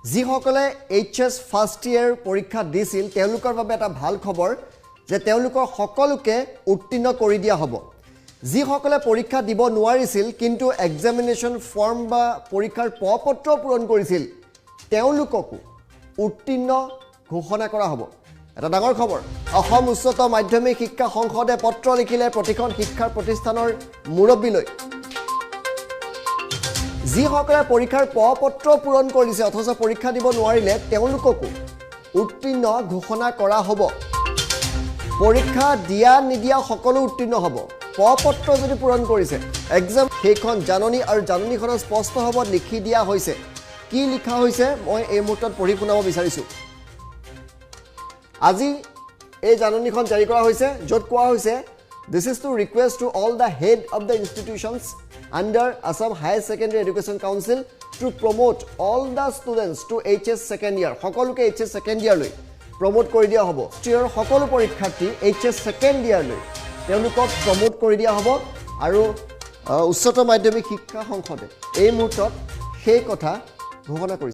যিসকলে HS first year পৰীক্ষা দিছিল তেওঁলোকৰ বাবে এটা ভাল খবৰ যে তেওঁলোকৰ সকলোকে উত্তীৰ্ণ কৰি দিয়া হ'ব যিসকলে পৰীক্ষা দিব নোৱাৰিছিল কিন্তু এক্সামিনেশ্যন ফৰ্ম বা পৰীক্ষাৰ পত্ৰ পূৰণ কৰিছিল তেওঁলোককো উত্তীৰ্ণ ঘোষণা কৰা হ'ব এটা ডাঙৰ খবৰ অসম উচ্চতৰ মাধ্যমিক শিক্ষা সংসদে পত্ৰ লিখিলে প্ৰতিখন শিক্ষা প্ৰতিষ্ঠানৰ মুৰব্বীলৈ যিসকলে পৰীক্ষাৰ পত্ৰ পূৰণ কৰিছে অথচ পৰীক্ষা দিব নোৱাৰিলে তেওঁলোককো উত্তীৰ্ণ ঘোষণা কৰা হ'ব পৰীক্ষা দিয়া নিদিয়া সকলো উত্তীৰ্ণ হ'ব পত্ৰ যদি পূৰণ কৰিছে এক্সাম সেইখন জাননী আৰু জাননীখনত স্পষ্টভাৱে লিখি দিয়া হৈছে কি লিখা হৈছে মই এই মুহূৰ্তত পঢ়ি শুনাব বিচাৰিছো আজি এই জাননীখন জাৰি কৰা হৈছে য'ত কোৱা হৈছে This is to request to all the head of the institutions under Assam Higher Secondary Education Council to promote all the students to AHS second year. সকলোকে AHS second year লৈ promote কৰি দিয়া হ'ব। ইয়াৰ সকলো পৰীক্ষাৰ্থী AHS second year লৈ তেওঁলোকক promote কৰি দিয়া হ'ব আৰু উচ্চতৰ মাধ্যমিক শিক্ষা সংসদে এই মুহূৰ্তত সেই কথা ঘোষণা কৰিছে